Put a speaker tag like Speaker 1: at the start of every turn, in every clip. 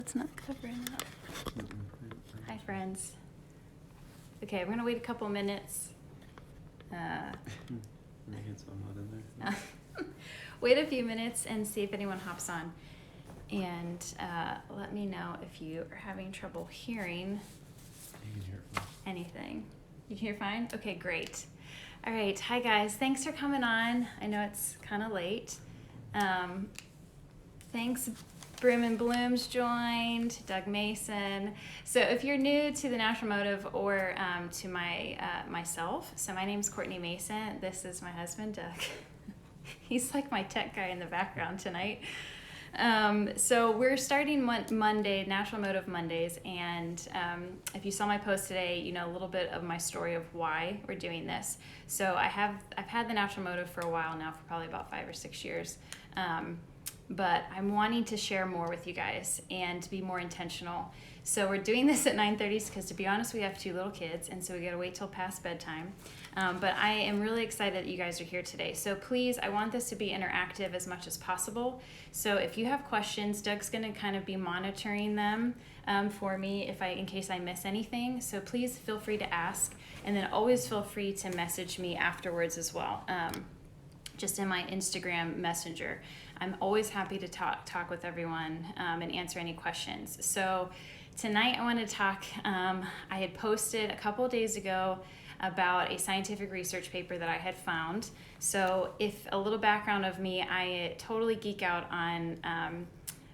Speaker 1: It's not covering up. Hi, friends. Okay, we're gonna wait a couple minutes. Wait a few minutes and see if anyone hops on. And let me know if you are having trouble hearing anything. You can hear fine? Okay, great. All right, hi guys. Thanks for coming on. I know it's kind of late. Thanks, Brim and Blooms joined, Doug Mason. So if you're new to the Natural Motive or to myself, so my name's Courtney Mason. This is my husband, Doug. He's like my tech guy in the background tonight. So we're starting Monday, Natural Motive Mondays, and if you saw my post today, you know a little bit of my story of why we're doing this. So I've had the Natural Motive for a while now, for probably about 5 or 6 years, but I'm wanting to share more with you guys and to be more intentional. So we're doing this at 9:30 because, to be honest, we have 2 little kids, and so we gotta wait till past bedtime. But I am really excited that you guys are here today. So please, I want this to be interactive as much as possible. So if you have questions, Doug's gonna kind of be monitoring them for me in case I miss anything. So please feel free to ask, and then always feel free to message me afterwards as well, just in my Instagram Messenger. I'm always happy to talk with everyone and answer any questions. So tonight I want to talk, I had posted a couple of days ago about a scientific research paper that I had found. So if a little background of me, I totally geek out on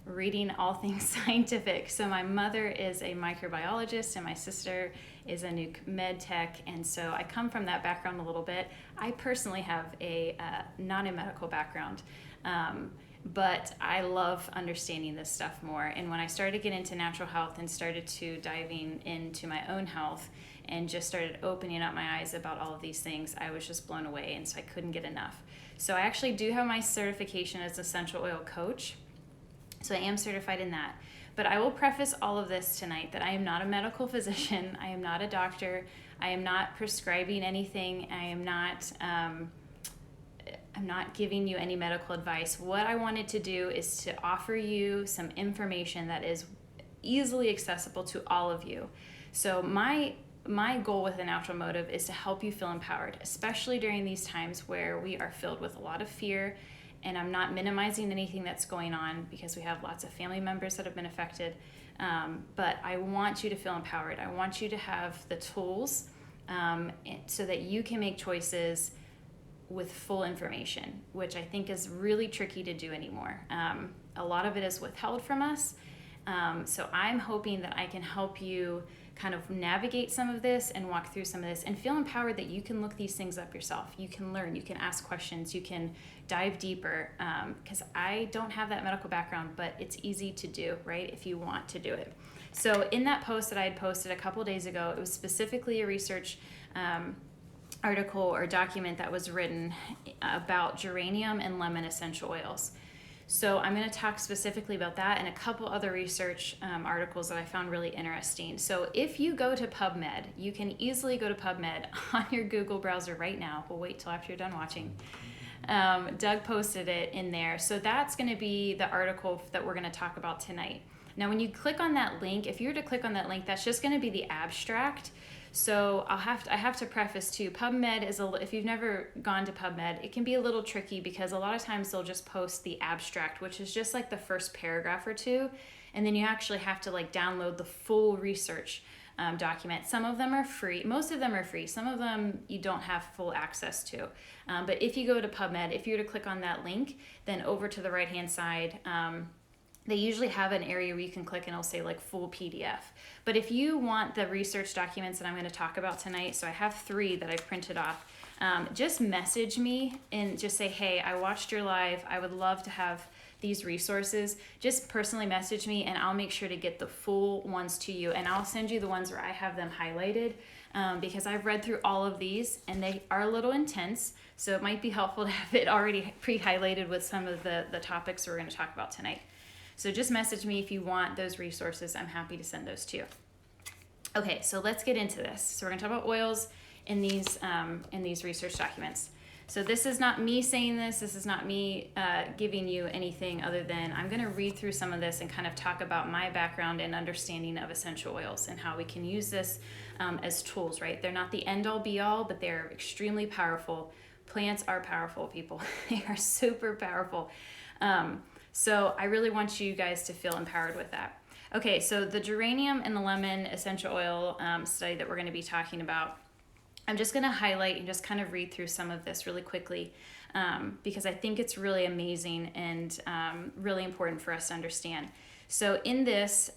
Speaker 1: reading all things scientific. So my mother is a microbiologist and my sister is a nuke med tech, and so I come from that background a little bit. I personally have not a medical background, but I love understanding this stuff more. And when I started to get into natural health and started to diving into my own health and just started opening up my eyes about all of these things, I was just blown away, and so I couldn't get enough. So I actually do have my certification as an essential oil coach. So I am certified in that. But I will preface all of this tonight that I am not a medical physician. I am not a doctor. I am not prescribing anything. I'm not giving you any medical advice. What I wanted to do is to offer you some information that is easily accessible to all of you. So my goal with the Natural Motive is to help you feel empowered, especially during these times where we are filled with a lot of fear. And I'm not minimizing anything that's going on because we have lots of family members that have been affected. But I want you to feel empowered. I want you to have the tools so that you can make choices with full information, which I think is really tricky to do anymore. A lot of it is withheld from us. So I'm hoping that I can help you kind of navigate some of this and walk through some of this and feel empowered that you can look these things up yourself. You can learn, you can ask questions, you can dive deeper, because I don't have that medical background, but it's easy to do, right, if you want to do it. So in that post that I had posted a couple days ago, it was specifically a research article or document that was written about geranium and lemon essential oils. So I'm going to talk specifically about that and a couple other research articles that I found really interesting. So if you go to PubMed, you can easily go to PubMed on your Google browser right now. We'll wait till after you're done watching. Doug posted it in there. So that's going to be the article that we're going to talk about tonight. Now, when you click on that link, if you were to click on that link, that's just going to be the abstract. So I have to preface too, PubMed is if you've never gone to PubMed, it can be a little tricky because a lot of times they'll just post the abstract, which is just like the first paragraph or two, and then you actually have to like download the full research document. Some of them are free, most of them are free, some of them you don't have full access to. But if you go to PubMed, if you were to click on that link, then over to the right hand side, they usually have an area where you can click and it'll say like full PDF. But if you want the research documents that I'm going to talk about tonight, so I have 3 that I've printed off, just message me and just say, hey, I watched your live. I would love to have these resources. Just personally message me and I'll make sure to get the full ones to you. And I'll send you the ones where I have them highlighted because I've read through all of these and they are a little intense. So it might be helpful to have it already pre-highlighted with some of the topics we're going to talk about tonight. So just message me if you want those resources. I'm happy to send those to you. Okay, so let's get into this. So we're going to talk about oils in these research documents. So this is not me saying this. This is not me giving you anything other than I'm going to read through some of this and kind of talk about my background and understanding of essential oils and how we can use this as tools, right? They're not the end all be all, but they're extremely powerful. Plants are powerful, people. They are super powerful. So I really want you guys to feel empowered with that. Okay, so the geranium and the lemon essential oil study that we're going to be talking about, I'm just going to highlight and just kind of read through some of this really quickly because I think it's really amazing and really important for us to understand. So in this,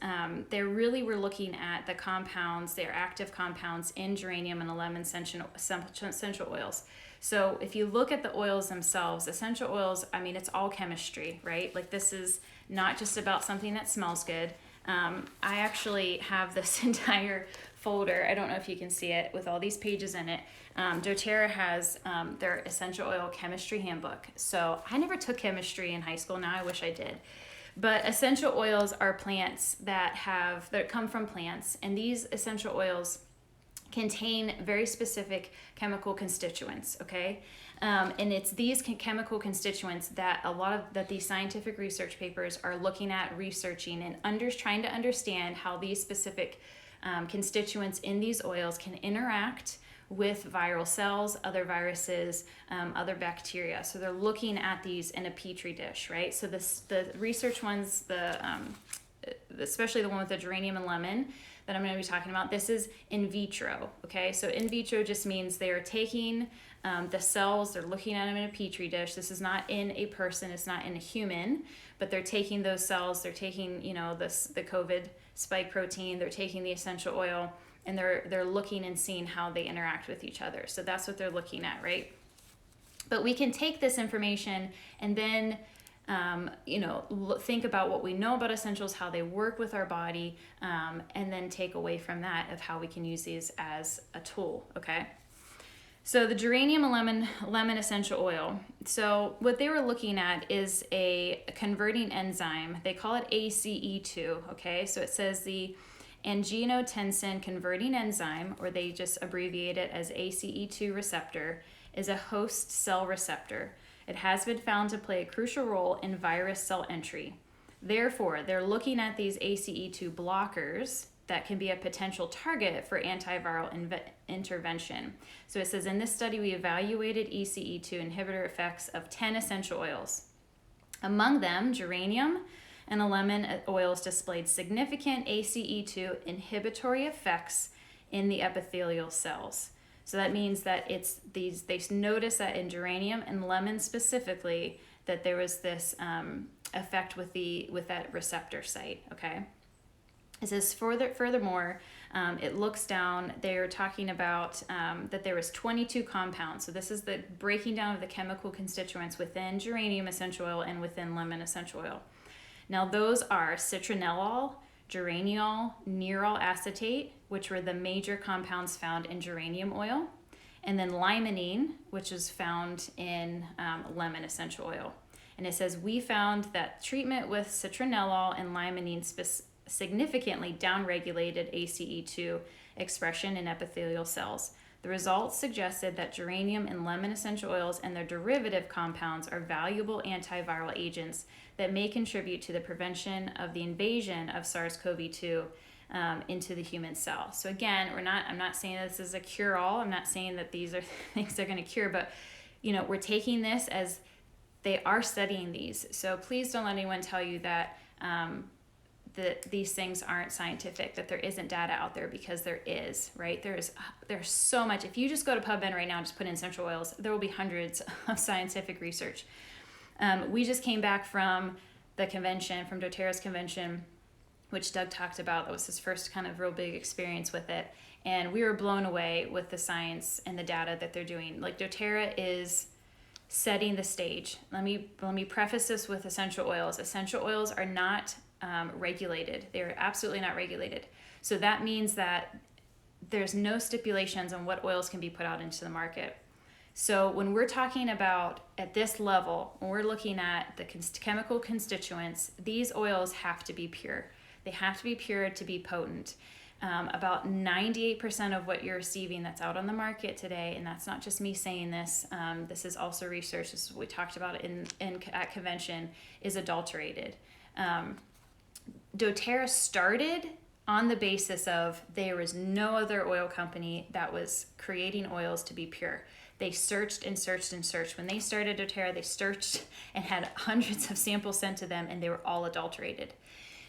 Speaker 1: they really were looking at the compounds, their active compounds in geranium and the lemon essential oils. So if you look at the oils themselves, essential oils, I mean, it's all chemistry, right? Like this is not just about something that smells good. I actually have this entire folder, I don't know if you can see it, with all these pages in it. doTERRA has their essential oil chemistry handbook. So I never took chemistry in high school. Now I wish I did. But essential oils are plants that come from plants, and these essential oils contain very specific chemical constituents, okay? And it's these chemical constituents that that these scientific research papers are looking at, researching, and trying to understand how these specific constituents in these oils can interact with viral cells, other viruses, other bacteria. So they're looking at these in a petri dish, right? So the research ones, especially the one with the geranium and lemon that I'm going to be talking about, this is in vitro, okay? So in vitro just means they are taking the cells, they're looking at them in a petri dish. This is not in a person, it's not in a human, but they're taking those cells, they're taking, the COVID spike protein, they're taking the essential oil, and they're looking and seeing how they interact with each other. So that's what they're looking at, right? But we can take this information and then think about what we know about essentials, how they work with our body, and then take away from that of how we can use these as a tool, okay? So the geranium and lemon essential oil. So what they were looking at is a converting enzyme. They call it ACE2, okay? So it says the angiotensin converting enzyme, or they just abbreviate it as ACE2 receptor, is a host cell receptor. It has been found to play a crucial role in virus cell entry. Therefore, they're looking at these ACE2 blockers that can be a potential target for antiviral intervention. So it says, in this study, we evaluated ACE2 inhibitor effects of 10 essential oils. Among them, geranium and the lemon oils displayed significant ACE2 inhibitory effects in the epithelial cells. So that means that they noticed that in geranium and lemon specifically, that there was this effect with that receptor site, okay? It says furthermore, it looks down, they're talking about that there was 22 compounds. So this is the breaking down of the chemical constituents within geranium essential oil and within lemon essential oil. Now those are citronellol, geranial, nerol acetate, which were the major compounds found in geranium oil, and then limonene, which is found in lemon essential oil. And it says, we found that treatment with citronellol and limonene significantly downregulated ACE2 expression in epithelial cells. The results suggested that geranium and lemon essential oils and their derivative compounds are valuable antiviral agents that may contribute to the prevention of the invasion of SARS-CoV-2 into the human cell. So again, I'm not saying this is a cure-all. I'm not saying that these are things they're going to cure, but we're taking this as they are studying these. So please don't let anyone tell you that that these things aren't scientific, that there isn't data out there, because there is, right? There's so much. If you just go to PubMed right now, just put in essential oils, there will be hundreds of scientific research. We just came back from the convention, from doTERRA's convention, which Doug talked about. That was his first kind of real big experience with it. And we were blown away with the science and the data that they're doing. Like, doTERRA is setting the stage. Let me preface this with essential oils. Essential oils are not regulated. They're absolutely not regulated. So that means that there's no stipulations on what oils can be put out into the market. So when we're talking about at this level, when we're looking at the chemical constituents, these oils have to be pure. They have to be pure to be potent. About 98% of what you're receiving that's out on the market today, and that's not just me saying this, this is also research, this is what we talked about at convention, is adulterated. doTERRA started on the basis of there was no other oil company that was creating oils to be pure. They searched and searched and searched. When they started doTERRA, they searched and had hundreds of samples sent to them, and they were all adulterated.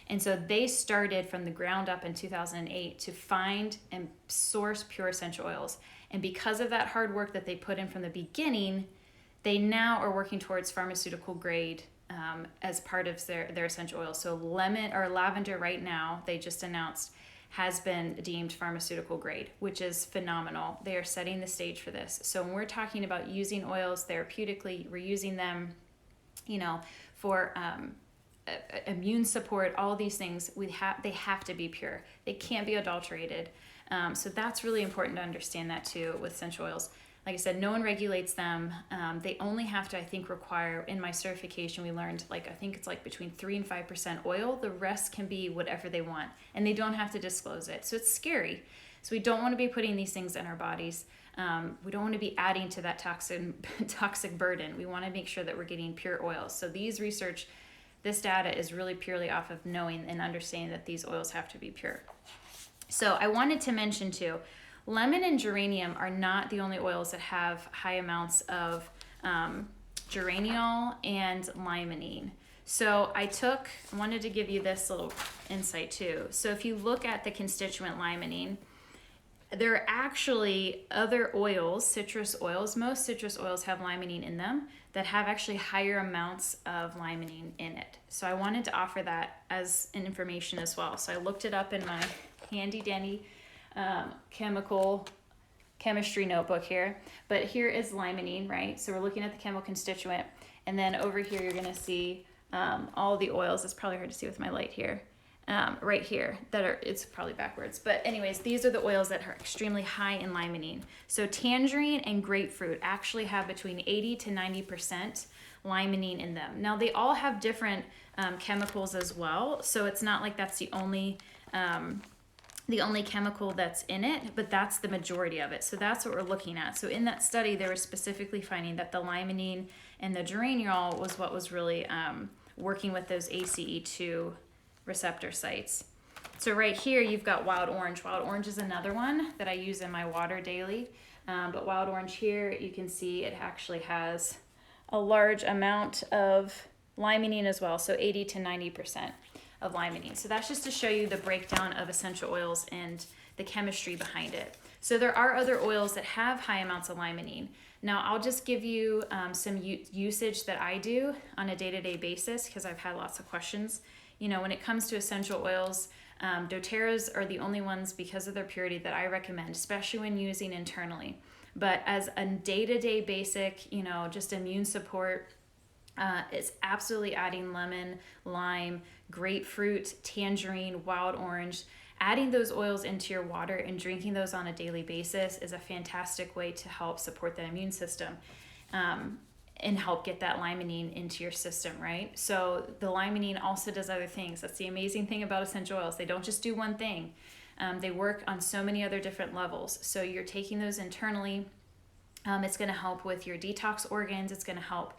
Speaker 1: And so they started from the ground up in 2008 to find and source pure essential oils. And because of that hard work that they put in from the beginning, they now are working towards pharmaceutical grade as part of their essential oils. So lavender right now, they just announced, has been deemed pharmaceutical grade, which is phenomenal. They are setting the stage for this. So when we're talking about using oils therapeutically, we're using them, for immune support, all these things, they have to be pure. They can't be adulterated. So that's really important to understand that too with essential oils. Like I said, no one regulates them. They only have to, I think, require, in my certification, we learned, I think it's between 3 and 5% oil. The rest can be whatever they want, and they don't have to disclose it. So it's scary. So we don't want to be putting these things in our bodies. We don't want to be adding to that toxic burden. We want to make sure that we're getting pure oils. So this data is really purely off of knowing and understanding that these oils have to be pure. So I wanted to mention too, lemon and geranium are not the only oils that have high amounts of geranial and limonene. So I wanted to give you this little insight too. So if you look at the constituent limonene, there are actually other oils, citrus oils. Most citrus oils have limonene in them that have actually higher amounts of limonene in it. So I wanted to offer that as an information as well. So I looked it up in my handy dandy chemistry notebook here. But here is limonene, right? So we're looking at the chemical constituent. And then over here, you're gonna see all the oils. It's probably hard to see with my light here. Right here, it's probably backwards. But anyways, these are the oils that are extremely high in limonene. So tangerine and grapefruit actually have between 80 to 90% limonene in them. Now they all have different chemicals as well. So it's not like that's the only chemical that's in it, but that's the majority of it. So that's what we're looking at. So in that study, they were specifically finding that the limonene and the geranial was what was really working with those ACE2 receptor sites. So right here, you've got wild orange. Wild orange is another one that I use in my water daily. But wild orange here, you can see it actually has a large amount of limonene as well. So 80 to 90% of limonene. So that's just to show you the breakdown of essential oils and the chemistry behind it. So there are other oils that have high amounts of limonene. Now I'll just give you some usage that I do on a day-to-day basis because I've had lots of questions. When it comes to essential oils, doTERRA's are the only ones because of their purity that I recommend, especially when using internally. But as a day-to-day basic, just immune support, it's absolutely adding lemon, lime, grapefruit, tangerine, wild orange. Adding those oils into your water and drinking those on a daily basis is a fantastic way to help support the immune system. And help get that limonene into your system, right? So the limonene also does other things. That's the amazing thing about essential oils. They don't just do one thing. They work on so many other different levels. So you're taking those internally. It's going to help with your detox organs. It's going to help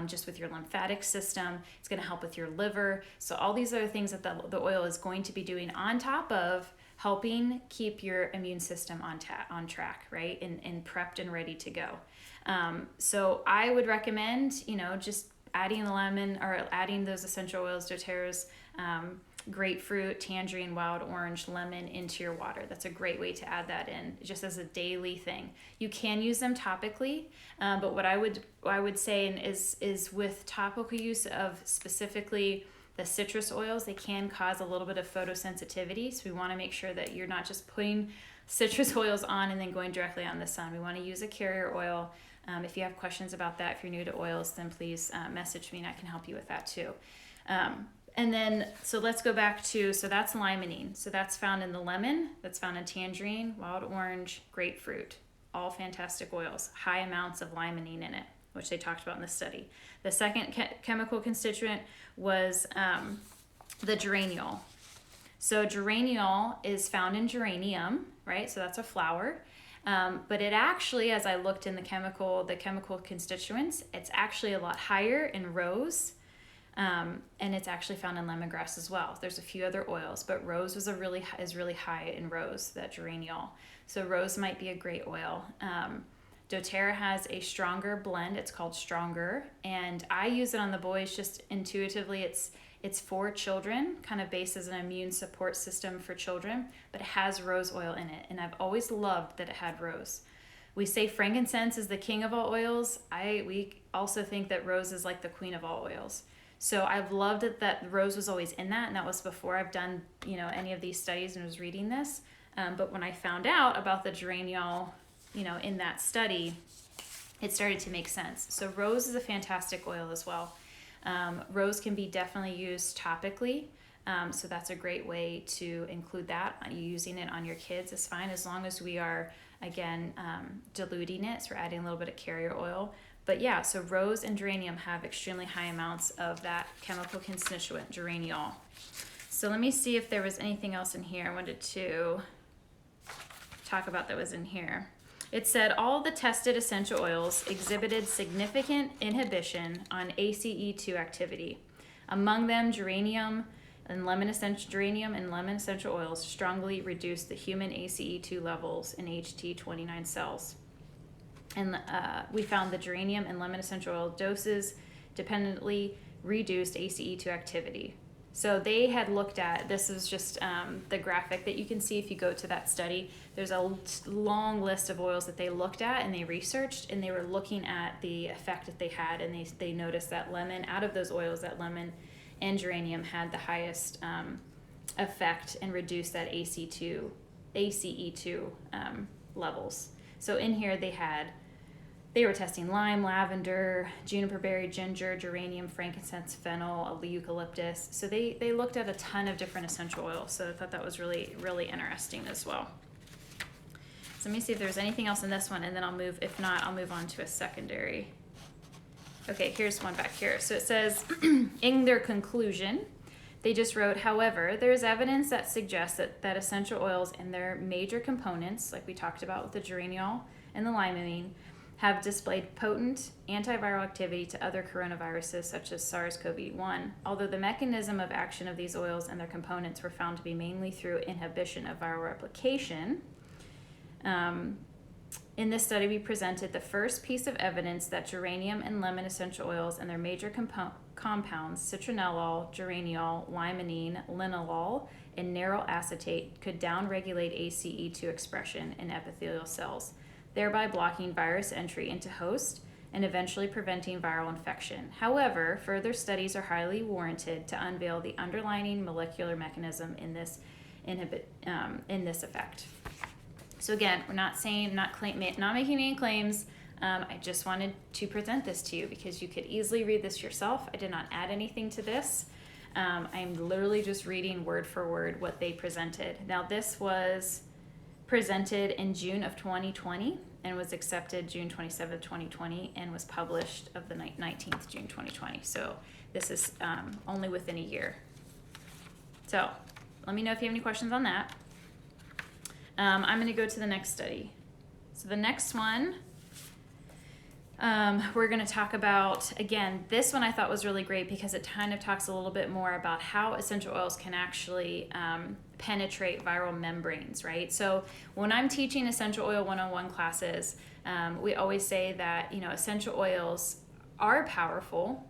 Speaker 1: just with your lymphatic system. It's going to help with your liver. So all these other things that the oil is going to be doing on top of helping keep your immune system on track, right? And prepped and ready to go. So I would recommend, just adding the lemon or adding those essential oils, doTERRA's, grapefruit, tangerine, wild orange, lemon into your water. That's a great way to add that in just as a daily thing. You can use them topically, but what I would say is with topical use of specifically the citrus oils, they can cause a little bit of photosensitivity. So we want to make sure that you're not just putting citrus oils on and then going directly on the sun. We want to use a carrier oil. If you have questions about that, if you're new to oils, then please message me and I can help you with that too. And then, so let's go back to, so that's limonene. So that's found in the lemon, that's found in tangerine, wild orange, grapefruit, all fantastic oils, high amounts of limonene in it, which they talked about in the study. The second chemical constituent was the geranial. So geraniol is found in geranium, right? So that's a flower. But it actually, as I looked in the chemical constituents, it's actually a lot higher in rose. And it's actually found in lemongrass as well. There's a few other oils, but rose is really high in rose, that geraniol. So rose might be a great oil. doTERRA has a stronger blend. It's called Stronger, and I use it on the boys just intuitively. It's for children, kind of based as an immune support system for children, but it has rose oil in it, and I've always loved that it had rose. We say frankincense is the king of all oils. We also think that rose is like the queen of all oils. So I've loved it that rose was always in that, and that was before I've done any of these studies and was reading this. But when I found out about the geraniol, in that study, it started to make sense. So rose is a fantastic oil as well. Rose can be definitely used topically. So that's a great way to include that. Using it on your kids is fine, as long as we are, again, diluting it. So we're adding a little bit of carrier oil. But yeah, so rose and geranium have extremely high amounts of that chemical constituent, geraniol. So let me see if there was anything else in here I wanted to talk about that was in here. It said all the tested essential oils exhibited significant inhibition on ACE2 activity. Among them, geranium and lemon essential oils strongly reduced the human ACE2 levels in HT29 cells. And we found the geranium and lemon essential oil doses dependently reduced ACE2 activity. So they had looked at, this is just the graphic that you can see if you go to that study. There's a long list of oils that they looked at and they researched, and they were looking at the effect that they had, and they noticed that lemon, out of those oils, that lemon and geranium had the highest effect and reduced that ACE2 levels. So in here they were testing lime, lavender, juniper berry, ginger, geranium, frankincense, fennel, eucalyptus. So they looked at a ton of different essential oils. So I thought that was really, really interesting as well. So let me see if there's anything else in this one, and then if not, I'll move on to a secondary. Okay, here's one back here. So it says, in their conclusion, they just wrote, however, there is evidence that suggests that essential oils and their major components, like we talked about with the geraniol and the limonene, have displayed potent antiviral activity to other coronaviruses such as SARS-CoV-1, although the mechanism of action of these oils and their components were found to be mainly through inhibition of viral replication. In this study, we presented the first piece of evidence that geranium and lemon essential oils and their major compounds, citronellol, geraniol, limonene, linalool, and neryl acetate, could downregulate ACE2 expression in epithelial cells, thereby blocking virus entry into host and eventually preventing viral infection. However, further studies are highly warranted to unveil the underlying molecular mechanism in this effect. So again, we're not making any claims. I just wanted to present this to you because you could easily read this yourself. I did not add anything to this. I'm literally just reading word for word what they presented. Now, this was presented in June of 2020 and was accepted June 27th, 2020, and was published of the 19th June 2020. So this is only within a year. So let me know if you have any questions on that. I'm going to go to the next study. So the next one, we're going to talk about, again, this one I thought was really great because it kind of talks a little bit more about how essential oils can actually penetrate viral membranes, right? So when I'm teaching essential oil 101 classes, we always say that, essential oils are powerful.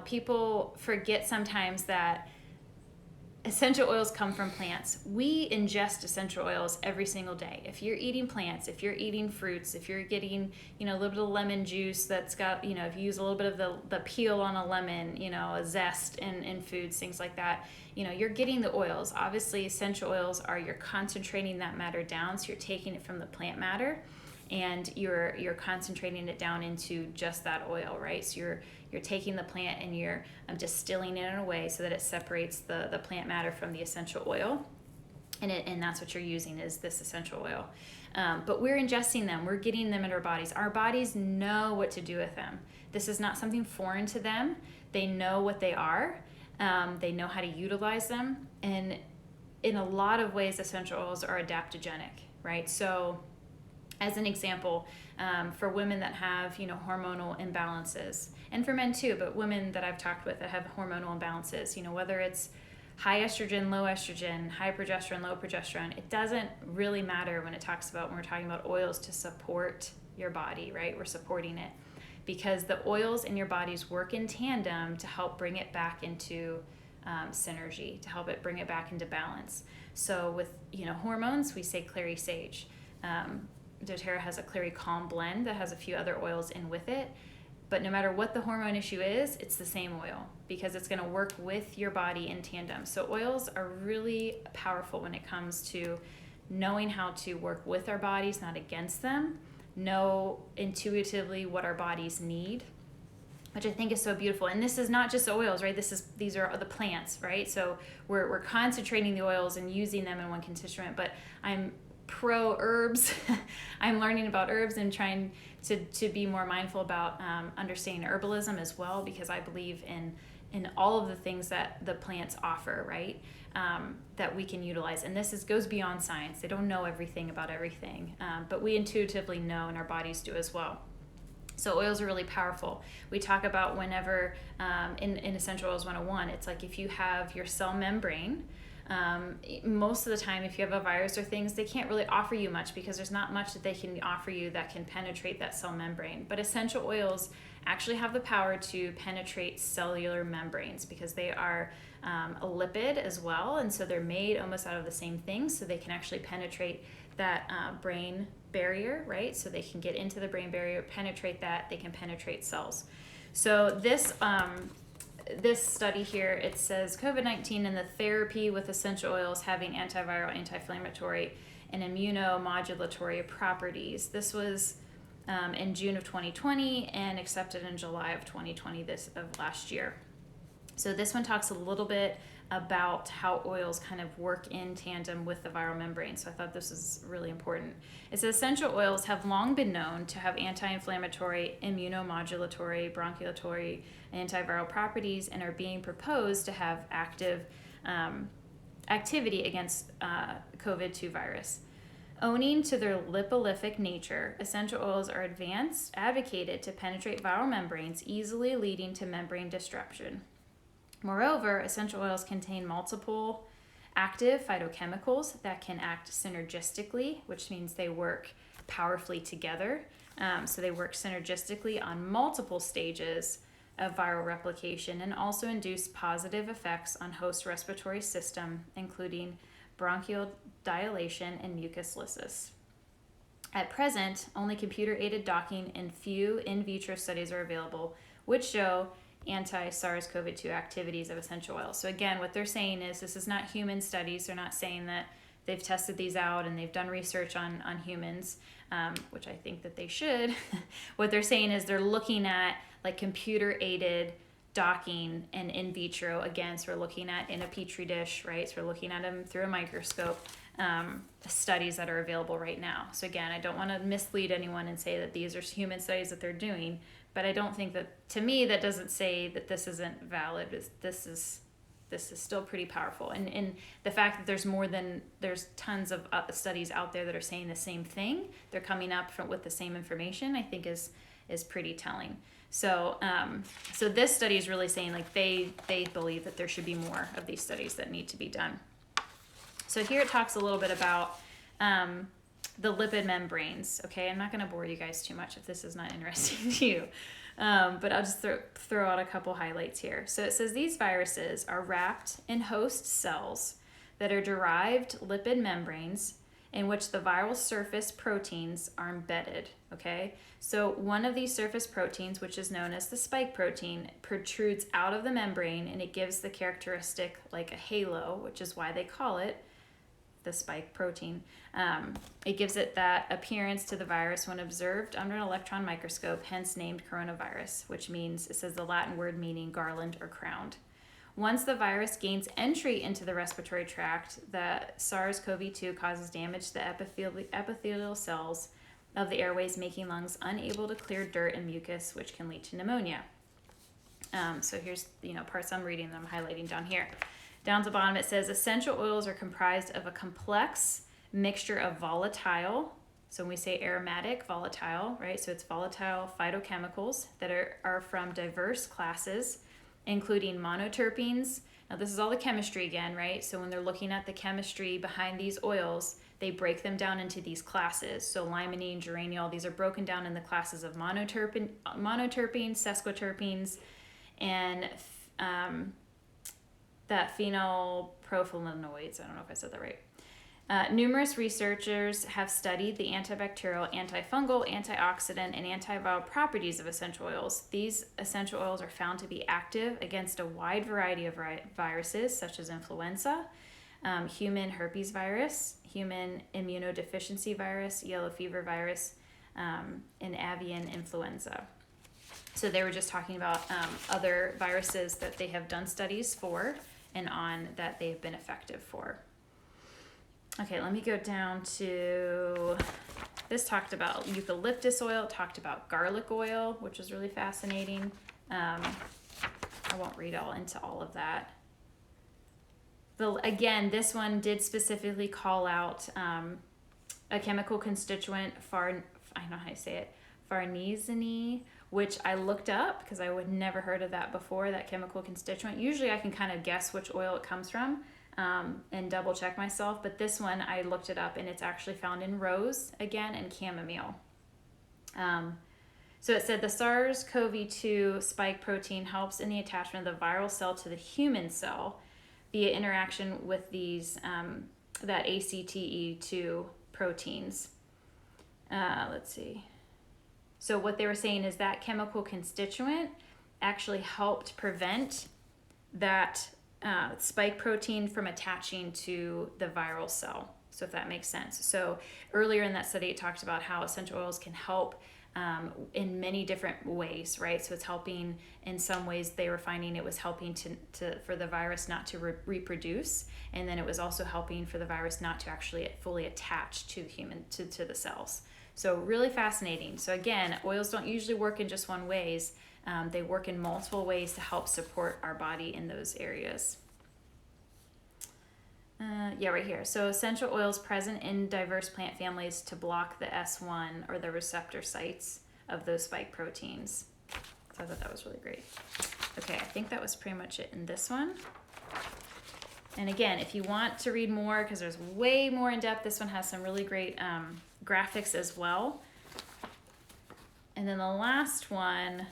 Speaker 1: People forget sometimes that essential oils come from plants. We ingest essential oils every single day. If you're eating plants, if you're eating fruits, if you're getting, a little bit of lemon juice that's got, if you use a little bit of the peel on a lemon, a zest in foods, things like that, you're getting the oils. Obviously, essential oils you're concentrating that matter down, so you're taking it from the plant matter and you're concentrating it down into just that oil, right? So you're taking the plant and you're distilling it in a way so that it separates the plant matter from the essential oil, and that's what you're using is this essential oil. But we're ingesting them. We're getting them in our bodies. Our bodies know what to do with them. This is not something foreign to them. They know what they are. They know how to utilize them. And in a lot of ways, essential oils are adaptogenic, right? So as an example, for women that have, hormonal imbalances, and for men too, but women that I've talked with that have hormonal imbalances, whether it's high estrogen, low estrogen, high progesterone, low progesterone, it doesn't really matter when we're talking about oils to support your body, right? We're supporting it because the oils in your bodies work in tandem to help bring it back into synergy, to help it bring it back into balance. So with, hormones, we say clary sage. doTERRA has a clary calm blend that has a few other oils in with it. But no matter what the hormone issue is, it's the same oil because it's going to work with your body in tandem. So oils are really powerful when it comes to knowing how to work with our bodies, not against them. Know intuitively what our bodies need, which I think is so beautiful. And this is not just oils, right? These are the plants, right? So we're concentrating the oils and using them in one constituent, but I'm pro herbs. I'm learning about herbs and trying to be more mindful about understanding herbalism as well, because I believe in all of the things that the plants offer, right? That we can utilize. And this goes beyond science. They don't know everything about everything, but we intuitively know, and our bodies do as well. So oils are really powerful. We talk about whenever in Essential Oils 101, it's like if you have your cell membrane, most of the time if you have a virus or things, they can't really offer you much because there's not much that they can offer you that can penetrate that cell membrane. But essential oils actually have the power to penetrate cellular membranes because they are a lipid as well, and so they're made almost out of the same thing, so they can actually penetrate that brain barrier, right? So they can get into the brain barrier, penetrate that, they can penetrate cells. So this study here, it says COVID-19 and the therapy with essential oils having antiviral, anti-inflammatory, and immunomodulatory properties. This was in June of 2020 and accepted in July of 2020 of last year. So this one talks a little bit about how oils kind of work in tandem with the viral membrane. So I thought this is really important. It says essential oils have long been known to have anti-inflammatory, immunomodulatory, bronchodilator, and antiviral properties and are being proposed to have active activity against COVID-2 virus. Owing to their lipolytic nature, essential oils are advocated to penetrate viral membranes, easily leading to membrane disruption. Moreover, essential oils contain multiple active phytochemicals that can act synergistically, which means they work powerfully together. So they work synergistically on multiple stages of viral replication and also induce positive effects on host respiratory system, including bronchial dilation and mucus lysis. At present, only computer-aided docking and few in vitro studies are available, which show anti-SARS-CoV-2 activities of essential oils. So again, what they're saying is this is not human studies. They're not saying that they've tested these out and they've done research on humans, which I think that they should. What they're saying is they're looking at like computer-aided docking and in vitro. Again, so we're looking at in a petri dish, right? So we're looking at them through a microscope, studies that are available right now. So again, I don't want to mislead anyone and say that these are human studies that they're doing, but I don't think that, to me, that doesn't say that this isn't valid. This is still pretty powerful. And the fact that there's tons of studies out there that are saying the same thing, they're coming up with the same information, I think is pretty telling. So so this study is really saying like they believe that there should be more of these studies that need to be done. So here it talks a little bit about the lipid membranes. Okay, I'm not going to bore you guys too much if this is not interesting to you, but I'll just throw out a couple highlights here. So it says these viruses are wrapped in host cells that are derived lipid membranes in which the viral surface proteins are embedded. Okay, so one of these surface proteins, which is known as the spike protein, protrudes out of the membrane, and it gives the characteristic like a halo, which is why they call it the spike protein. It gives it that appearance to the virus when observed under an electron microscope, hence named coronavirus, which means, it says the Latin word meaning garland or crowned. Once the virus gains entry into the respiratory tract, the SARS-CoV-2 causes damage to the epithelial cells of the airways, making lungs unable to clear dirt and mucus, which can lead to pneumonia. So here's, parts I'm reading that I'm highlighting down here. Down to the bottom, it says essential oils are comprised of a complex mixture of volatile. So when we say aromatic, volatile, right? So it's volatile phytochemicals that are from diverse classes, including monoterpenes. Now this is all the chemistry again, right? So when they're looking at the chemistry behind these oils, they break them down into these classes. So limonene, geranial, these are broken down in the classes of monoterpenes, sesquiterpenes, and that phenylproflavonoids. I don't know if I said that right. Numerous researchers have studied the antibacterial, antifungal, antioxidant, and antiviral properties of essential oils. These essential oils are found to be active against a wide variety of viruses, such as influenza, human herpes virus, human immunodeficiency virus, yellow fever virus, and avian influenza. So they were just talking about other viruses that they have done studies for and on that they've been effective for. Okay, let me go down to, this talked about eucalyptus oil, talked about garlic oil, which is really fascinating. I won't read into all of that. Again, this one did specifically call out a chemical constituent, I don't know how you say it, farnesene, which I looked up because I would never heard of that before, that chemical constituent. Usually I can kind of guess which oil it comes from. And double check myself, but this one I looked it up and it's actually found in rose again and chamomile. So it said the SARS-CoV-2 spike protein helps in the attachment of the viral cell to the human cell via interaction with these that ACTE2 proteins. Let's see. So what they were saying is that chemical constituent actually helped prevent that spike protein from attaching to the viral cell. So if that makes sense. So earlier in that study, it talked about how essential oils can help in many different ways, right? So it's helping in some ways. They were finding it was helping for the virus not to reproduce, and then it was also helping for the virus not to actually fully attach to the human to the cells. So really fascinating. So again, oils don't usually work in just one ways. They work in multiple ways to help support our body in those areas. Right here. So essential oils present in diverse plant families to block the S1 or the receptor sites of those spike proteins. So I thought that was really great. Okay, I think that was pretty much it in this one. And again, if you want to read more, because there's way more in depth, this one has some really great graphics as well. And then the last one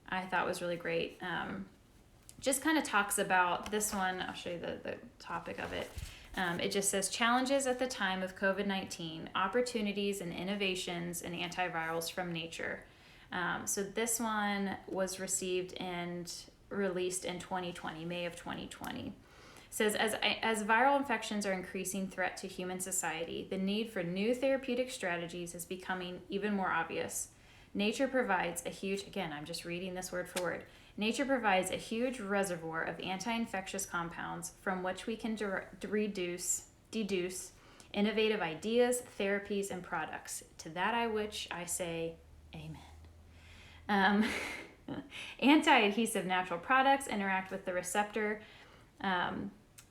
Speaker 1: I thought was really great. Just kind of talks about this one. I'll show you the topic of it. It just says challenges at the time of COVID-19, opportunities and innovations in antivirals from nature. So this one was received and released in 2020, May of 2020. It says, as viral infections are increasing threat to human society, the need for new therapeutic strategies is becoming even more obvious. Nature provides a huge, again, I'm just reading this word for word. Nature provides a huge reservoir of anti-infectious compounds from which we can deduce innovative ideas, therapies, and products. To that I say, amen. Anti-adhesive natural products interact with the receptor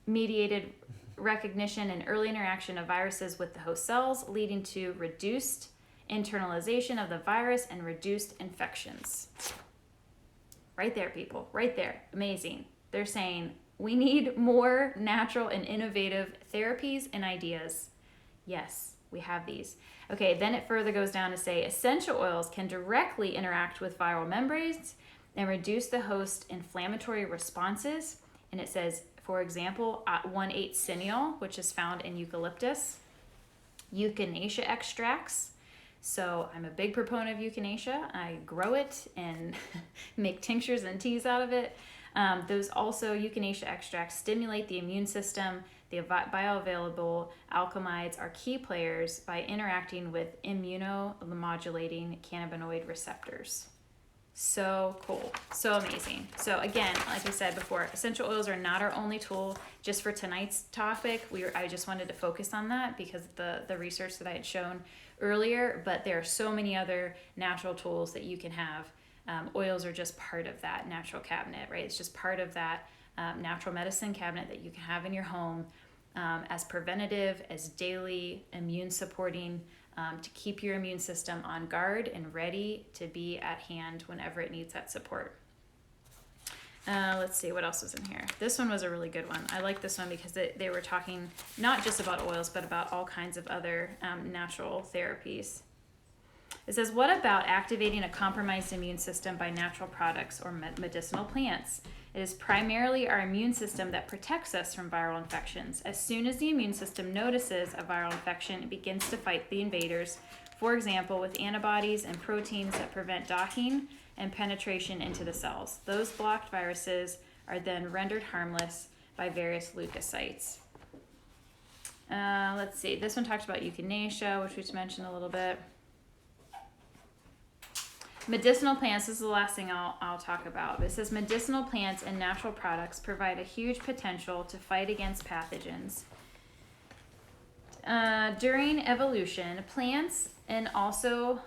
Speaker 1: mediated recognition and early interaction of viruses with the host cells, leading to reduced internalization of the virus and reduced infections. Right there, people. Right there. Amazing. They're saying we need more natural and innovative therapies and ideas. Yes, we have these. Okay, then it further goes down to say essential oils can directly interact with viral membranes and reduce the host inflammatory responses. And it says, for example, 1,8-cineol, which is found in eucalyptus, echinacea extracts. So I'm a big proponent of echinacea. I grow it and make tinctures and teas out of it. Those also, echinacea extracts stimulate the immune system. The bioavailable alkaloids are key players by interacting with immunomodulating cannabinoid receptors. So cool. So amazing. So again, like I said before, essential oils are not our only tool. Just for tonight's topic, I just wanted to focus on that because of the research that I had shown earlier, but there are so many other natural tools that you can have Oils are just part of that natural cabinet, right? It's just part of that natural medicine cabinet that you can have in your home as preventative, as daily immune supporting, to keep your immune system on guard and ready to be at hand whenever it needs that support. Let's see what else was in here. This one was a really good one. I like this one because they were talking not just about oils, but about all kinds of other natural therapies. It says, what about activating a compromised immune system by natural products or medicinal plants? It is primarily our immune system that protects us from viral infections. As soon as the immune system notices a viral infection, it begins to fight the invaders, for example, with antibodies and proteins that prevent docking and penetration into the cells. Those blocked viruses are then rendered harmless by various leukocytes. Let's see. This one talks about euthanasia, which we mentioned a little bit. Medicinal plants, this is the last thing I'll talk about. It says medicinal plants and natural products provide a huge potential to fight against pathogens. During evolution, plants and also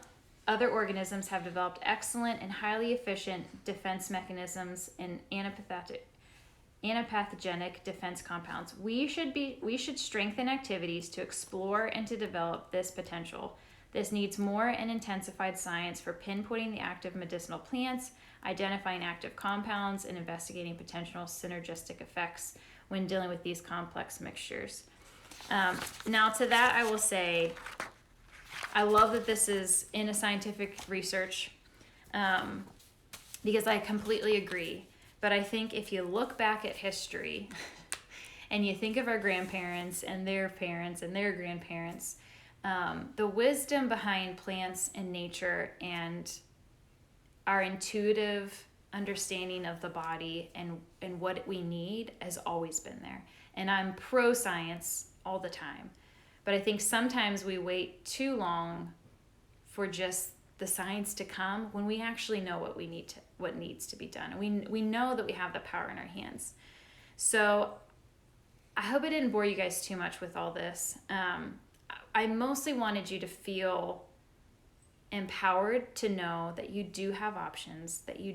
Speaker 1: other organisms have developed excellent and highly efficient defense mechanisms and antipathogenic defense compounds. We should strengthen activities to explore and to develop this potential. This needs more and intensified science for pinpointing the active medicinal plants, identifying active compounds, and investigating potential synergistic effects when dealing with these complex mixtures. Now, to that, I will say, I love that this is in a scientific research because I completely agree. But I think if you look back at history and you think of our grandparents and their grandparents, the wisdom behind plants and nature and our intuitive understanding of the body and what we need has always been there. And I'm pro science all the time. But I think sometimes we wait too long for just the science to come when we actually know what needs to be done. And we know that we have the power in our hands. So I hope I didn't bore you guys too much with all this. I mostly wanted you to feel empowered to know that you do have options, that you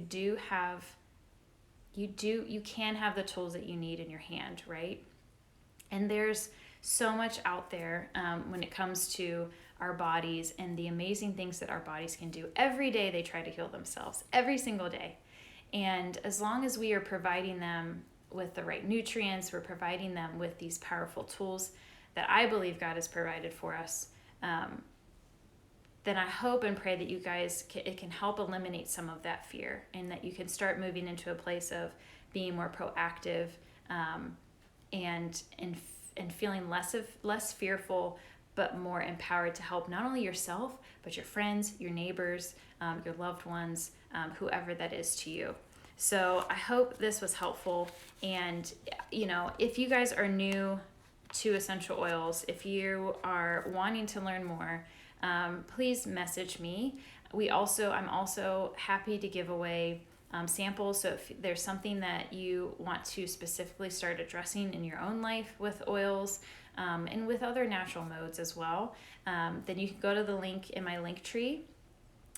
Speaker 1: can have the tools that you need in your hand, right? And there's so much out there when it comes to our bodies and the amazing things that our bodies can do. Every day they try to heal themselves, every single day. And as long as we are providing them with the right nutrients, we're providing them with these powerful tools that I believe God has provided for us, then I hope and pray that you guys, it can help eliminate some of that fear and that you can start moving into a place of being more proactive and feeling less fearful, but more empowered to help not only yourself, but your friends, your neighbors, your loved ones, whoever that is to you. So I hope this was helpful. And, if you guys are new to essential oils, if you are wanting to learn more, please message me. I'm also happy to give away samples. So if there's something that you want to specifically start addressing in your own life with oils, and with other natural modes as well, then you can go to the link in my link tree,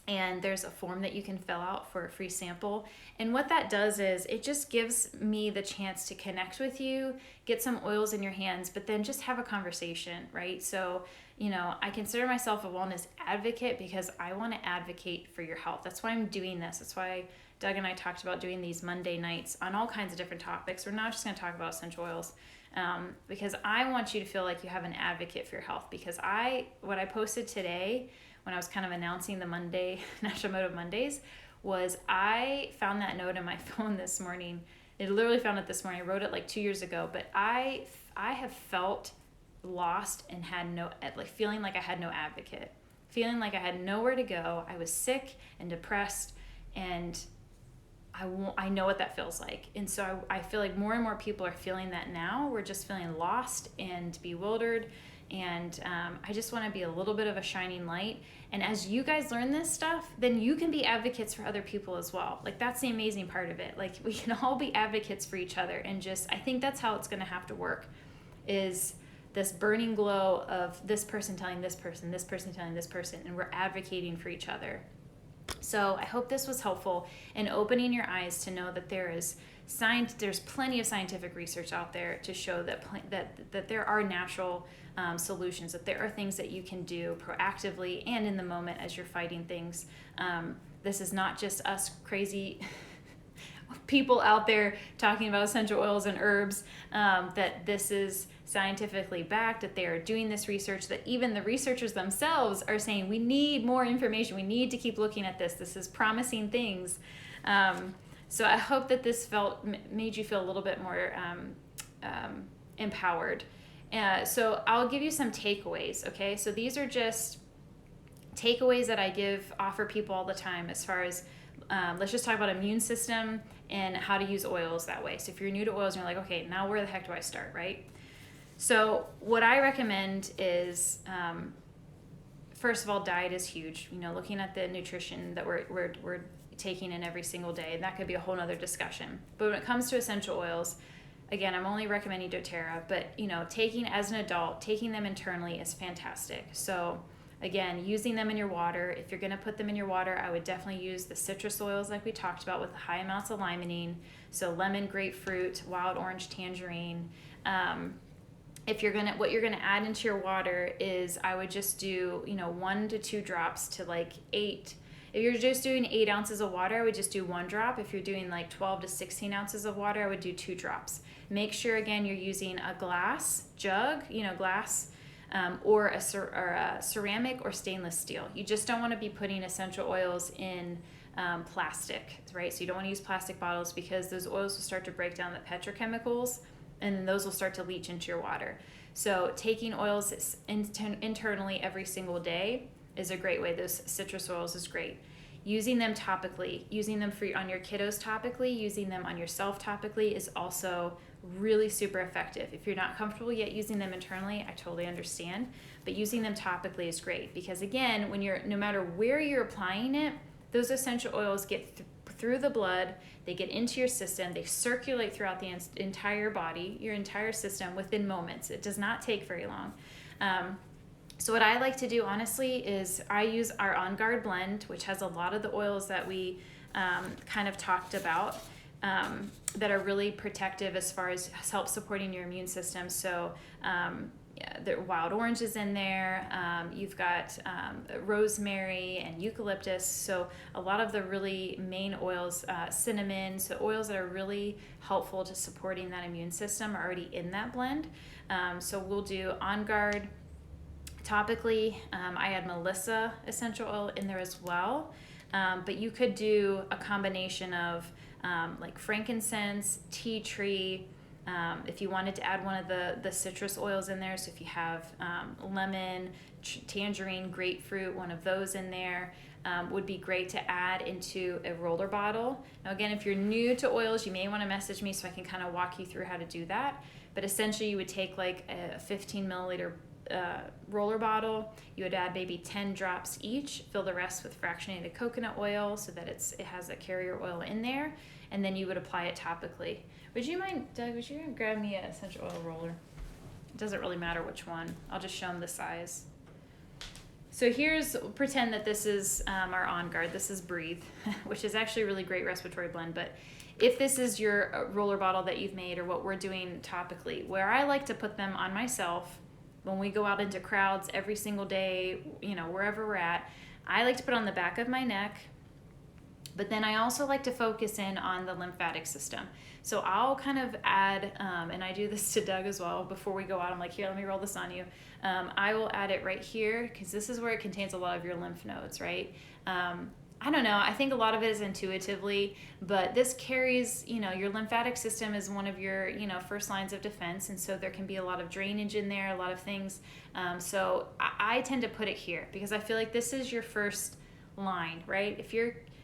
Speaker 1: and there's a form that you can fill out for a free sample. And what that does is it just gives me the chance to connect with you, get some oils in your hands, but then just have a conversation, right? So, I consider myself a wellness advocate because I want to advocate for your health. That's why I'm doing this. That's why Doug and I talked about doing these Monday nights on all kinds of different topics. We're not just going to talk about essential oils, because I want you to feel like you have an advocate for your health. Because what I posted today when I was kind of announcing the Monday Natural Mode of Mondays was I found that note in my phone this morning. I literally found it this morning. I wrote it like 2 years ago, but I have felt lost and feeling like I had no advocate, feeling like I had nowhere to go. I was sick and depressed, and I know what that feels like. And so I feel like more and more people are feeling that now. We're just feeling lost and bewildered. And I just want to be a little bit of a shining light. And as you guys learn this stuff, then you can be advocates for other people as well. Like, that's the amazing part of it. Like, we can all be advocates for each other. And I think that's how it's going to have to work, is this burning glow of this person telling this person telling this person, and we're advocating for each other. So I hope this was helpful in opening your eyes to know that there's plenty of scientific research out there to show that there are natural solutions, that there are things that you can do proactively and in the moment as you're fighting things. This is not just us crazy people out there talking about essential oils and herbs, that this is scientifically backed, that they are doing this research, that even the researchers themselves are saying we need more information, we need to keep looking at this is promising things. So I hope that this made you feel a little bit more empowered. So I'll give you some takeaways, okay? So these are just takeaways that I offer people all the time as far as, let's just talk about immune system and how to use oils that way. So if you're new to oils and you're like, okay, now where the heck do I start, right? So what I recommend is, first of all, diet is huge. Looking at the nutrition that we're taking in every single day, and that could be a whole nother discussion. But when it comes to essential oils, again, I'm only recommending doTERRA, but as an adult, taking them internally is fantastic. So again, using them in your water, if you're going to put them in your water, I would definitely use the citrus oils like we talked about with the high amounts of limonene. So lemon, grapefruit, wild orange, tangerine. What you're gonna add into your water is, I would just do 1 to 2 drops to like 8. If you're just doing 8 ounces of water, I would just do 1 drop. If you're doing like 12 to 16 ounces of water, I would do 2 drops. Make sure again you're using a glass jug, glass, or a ceramic or stainless steel. You just don't want to be putting essential oils in plastic, right? So you don't want to use plastic bottles, because those oils will start to break down the petrochemicals, and those will start to leach into your water. So taking oils internally every single day is a great way. Those citrus oils is great. Using them topically, using them on your kiddos topically, using them on yourself topically is also really super effective. If you're not comfortable yet using them internally, I totally understand, but using them topically is great, because again, no matter where you're applying it, those essential oils get through the blood, they get into your system, they circulate throughout the entire body, your entire system within moments. It does not take very long. So what I like to do, honestly, is I use our Onguard Blend, which has a lot of the oils that we kind of talked about, that are really protective as far as help supporting your immune system. So the wild orange is in there. You've got rosemary and eucalyptus. So a lot of the really main oils, cinnamon, so oils that are really helpful to supporting that immune system are already in that blend. So we'll do Onguard topically. I add Melissa essential oil in there as well. But you could do a combination of like frankincense, tea tree, if you wanted to add one of the citrus oils in there. So if you have lemon, tangerine, grapefruit, one of those in there, would be great to add into a roller bottle. Now again, if you're new to oils, you may want to message me so I can kind of walk you through how to do that. But essentially you would take like a 15 milliliter roller bottle. You would add maybe 10 drops each, fill the rest with fractionated coconut oil so that it has a carrier oil in there, and then you would apply it topically. Would you mind, Doug, would you grab me an essential oil roller? It doesn't really matter which one. I'll just show them the size. So pretend that this is our Onguard. This is Breathe, which is actually a really great respiratory blend. But if this is your roller bottle that you've made, or what we're doing topically, where I like to put them on myself, when we go out into crowds every single day, wherever we're at, I like to put on the back of my neck, but then I also like to focus in on the lymphatic system. So I'll kind of add, and I do this to Doug as well, before we go out, I'm like, here, let me roll this on you. I will add it right here, because this is where it contains a lot of your lymph nodes, right? I don't know, I think a lot of it is intuitively, but this carries, your lymphatic system is one of your, first lines of defense, and so there can be a lot of drainage in there, a lot of things. So I tend to put it here, because I feel like this is your first line, right? If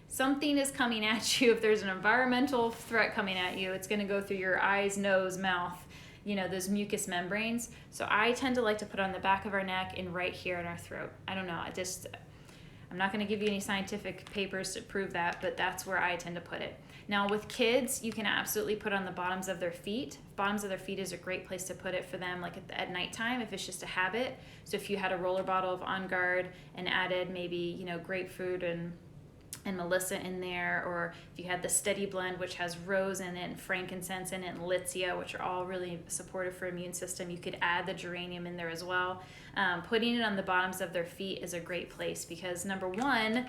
Speaker 1: something is coming at you, if there's an environmental threat coming at you, it's going to go through your eyes, nose, mouth, those mucous membranes. So I tend to like to put on the back of our neck and right here in our throat. I don't know, I'm not going to give you any scientific papers to prove that, but that's where I tend to put it. Now with kids, you can absolutely put on the bottoms of their feet. Bottoms of their feet is a great place to put it for them, like at nighttime, if it's just a habit. So if you had a roller bottle of Onguard and added maybe, grapefruit and and Melissa in there, or if you had the Steady Blend, which has rose in it and frankincense in it and Litsea, which are all really supportive for immune system, you could add the geranium in there as well. Putting it on the bottoms of their feet is a great place because number one,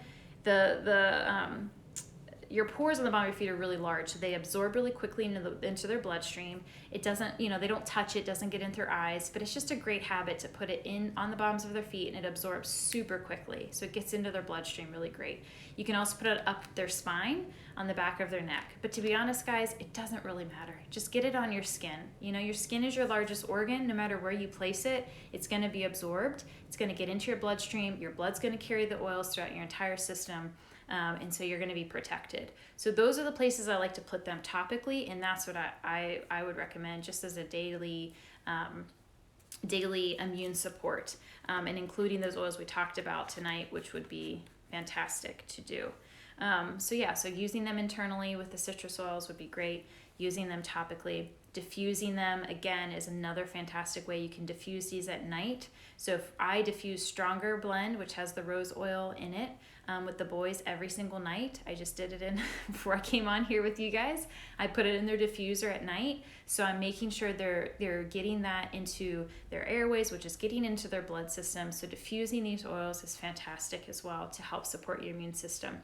Speaker 1: your pores on the bottom of your feet are really large, so they absorb really quickly into their bloodstream. It doesn't, they don't touch it, doesn't get into their eyes, but it's just a great habit to put it in on the bottoms of their feet, and it absorbs super quickly, so it gets into their bloodstream really great. You can also put it up their spine, on the back of their neck. But to be honest, guys, it doesn't really matter. Just get it on your skin. Your skin is your largest organ. No matter where you place it, it's going to be absorbed. It's going to get into your bloodstream. Your blood's going to carry the oils throughout your entire system. And so you're going to be protected. So those are the places I like to put them topically, and that's what I would recommend just as a daily immune support, and including those oils we talked about tonight, which would be fantastic to do. So using them internally with the citrus oils would be great. Using them topically. Diffusing them, again, is another fantastic way. You can diffuse these at night. So if I diffuse Stronger Blend, which has the rose oil in it, with the boys every single night. I just did it before I came on here with you guys. I put it in their diffuser at night. So I'm making sure they're getting that into their airways, which is getting into their blood system. So diffusing these oils is fantastic as well to help support your immune system.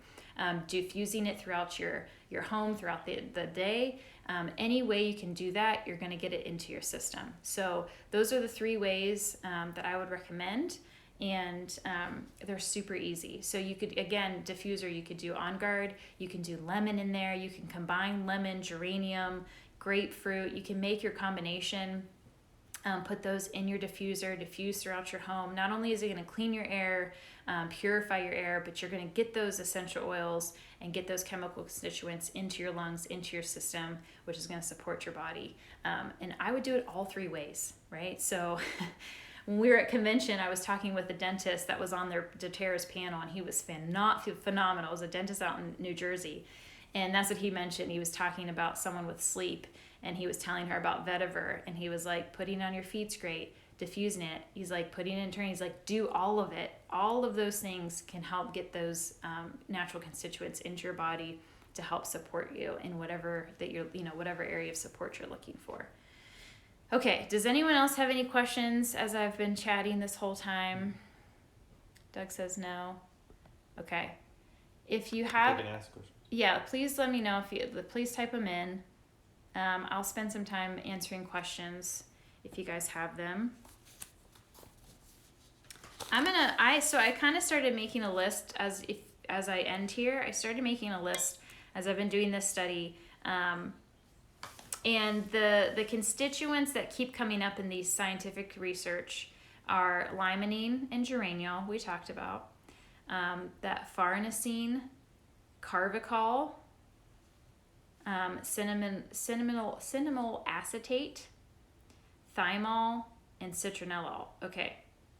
Speaker 1: Diffusing it throughout your home, throughout the day. Any way you can do that, you're going to get it into your system. So those are the 3 ways that I would recommend. And they're super easy. So you could, again, diffuser, you could do Onguard, you can do lemon in there, you can combine lemon, geranium, grapefruit, you can make your combination, put those in your diffuser, diffuse throughout your home. Not only is it going to clean your air, purify your air, but you're going to get those essential oils and get those chemical constituents into your lungs, into your system, which is going to support your body. And I would do it all 3 ways, right? So when we were at convention, I was talking with a dentist that was on their doTERRA's panel, and he was phenomenal. It was a dentist out in New Jersey, and that's what he mentioned. He was talking about someone with sleep, and he was telling her about vetiver, and he was like, putting it on your feet's great, diffusing it. He's like, putting it in turn. He's like, do all of it. All of those things can help get those natural constituents into your body to help support you in whatever whatever area of support you're looking for. Okay, does anyone else have any questions as I've been chatting this whole time? Doug says no. Okay. If you have...
Speaker 2: I can ask questions.
Speaker 1: Yeah, please let me know please type them in. I'll spend some time answering questions if you guys have them. I kind of started making a list as I end here. I started making a list as I've been doing this study. And the constituents that keep coming up in these scientific research are limonene and geranial, we talked about, that farnesene, carvacol, cinnamyl acetate, thymol, and citronellol. Okay,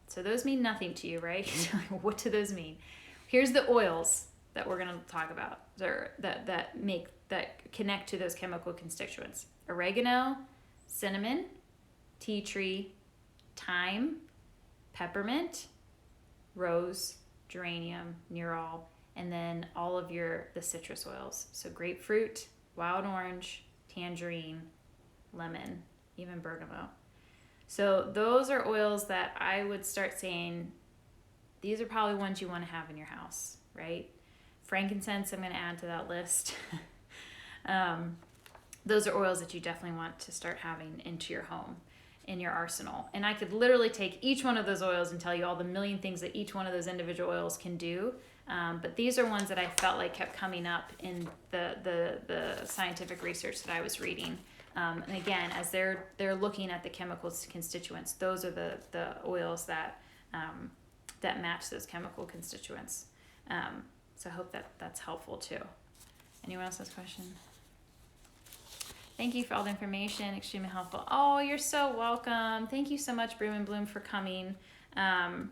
Speaker 1: so those mean nothing to you, right? What do those mean? Here's the oils that we're going to talk about that connect to those chemical constituents: oregano, cinnamon, tea tree, thyme, peppermint, rose, geranium, nerol, and then all of the citrus oils. So grapefruit, wild orange, tangerine, lemon, even bergamot. So those are oils that I would start saying, these are probably ones you want to have in your house, right? Frankincense, I'm going to add to that list. Those are oils that you definitely want to start having into your home, in your arsenal. And I could literally take each one of those oils and tell you all the million things that each one of those individual oils can do. But these are ones that I felt like kept coming up in the scientific research that I was reading. And again, as they're looking at the chemical constituents, those are the oils that match those chemical constituents. So I hope that's helpful too. Anyone else has a question? Thank you for all the information. Extremely helpful. Oh, you're so welcome. Thank you so much, Broom and Bloom, for coming. I'm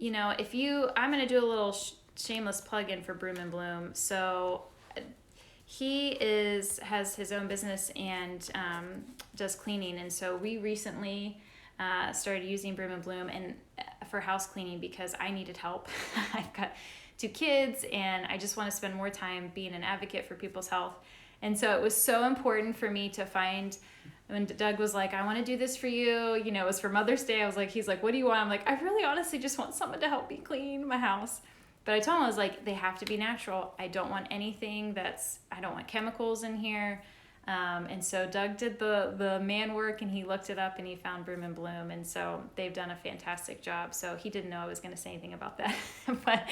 Speaker 1: going to do a little shameless plug-in for Broom and Bloom. So he has his own business and does cleaning. And so we recently started using Broom and Bloom for house cleaning because I needed help. I've got 2 kids, and I just want to spend more time being an advocate for people's health. And so it was so important for me to find, when Doug was like, I want to do this for you, you know, it was for Mother's Day. I was like, he's like, what do you want? I'm like, I really honestly just want someone to help me clean my house. But I told him, I was like, they have to be natural. I don't want anything I don't want chemicals in here. And so Doug did the man work, and he looked it up, and he found Broom and Bloom. And so they've done a fantastic job. So he didn't know I was going to say anything about that. But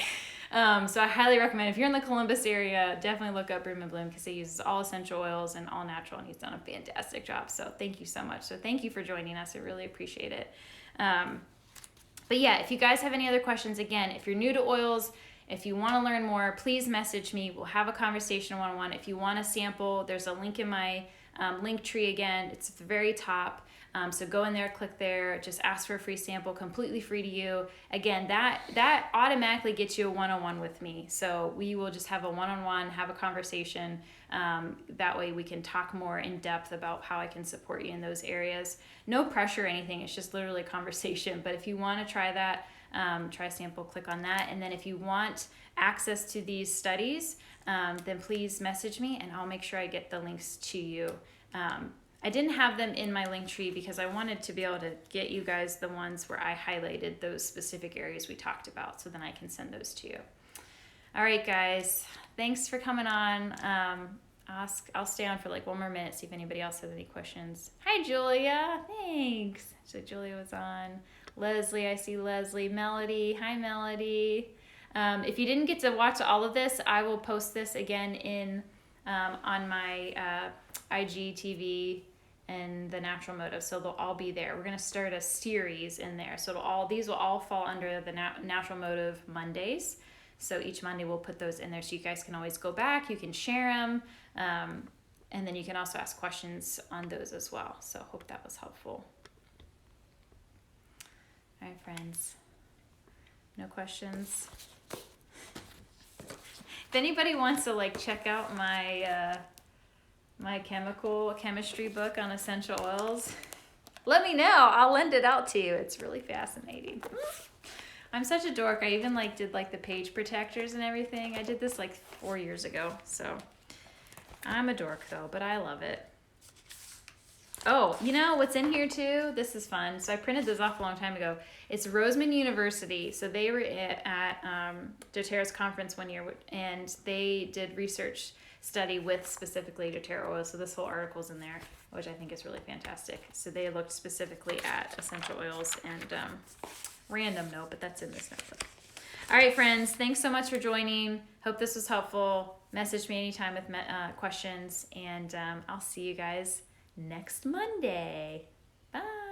Speaker 1: so I highly recommend, if you're in the Columbus area, definitely look up Broom and Bloom, because he uses all essential oils and all natural, and he's done a fantastic job. So thank you so much. So thank you for joining us. I really appreciate it. But yeah, if you guys have any other questions, again, if you're new to oils, if you want to learn more, please message me. We'll have a conversation one-on-one. If you want a sample, there's a link in my link tree again. It's at the very top. So go in there, click there, just ask for a free sample, completely free to you. Again, that automatically gets you a one-on-one with me. So we will just have a one-on-one, have a conversation. That way we can talk more in depth about how I can support you in those areas. No pressure or anything. It's just literally a conversation. But if you want to try that, try a sample, click on that. And then if you want access to these studies, then please message me, and I'll make sure I get the links to you. I didn't have them in my link tree because I wanted to be able to get you guys the ones where I highlighted those specific areas we talked about, so then I can send those to you. All right, guys, thanks for coming on. I'll stay on for like one more minute, see if anybody else has any questions. Hi, Julia. Thanks. So Julia was on. Leslie, I see Leslie. Melody. Hi, Melody. If you didn't get to watch all of this, I will post this again in on my IGTV and the Natural Motive, so they'll all be there. We're going to start a series in there, so these will all fall under the Natural Motive Mondays. So each Monday we'll put those in there, so you guys can always go back, you can share them, and then you can also ask questions on those as well. So hope that was helpful. All right, friends, no questions? If anybody wants to like check out my my chemistry book on essential oils, let me know. I'll lend it out to you. It's really fascinating. I'm such a dork. I even did the page protectors and everything. I did this 4 years ago. So I'm a dork though, but I love it. Oh, you know what's in here too? This is fun. So I printed this off a long time ago. It's Roseman University. So they were at doTERRA's conference one year, and they did research study with specifically doTERRA oil. So this whole article's in there, which I think is really fantastic. So they looked specifically at essential oils, and random note, but that's in this notebook. All right, friends, thanks so much for joining. Hope this was helpful. Message me anytime with questions, and I'll see you guys next Monday. Bye.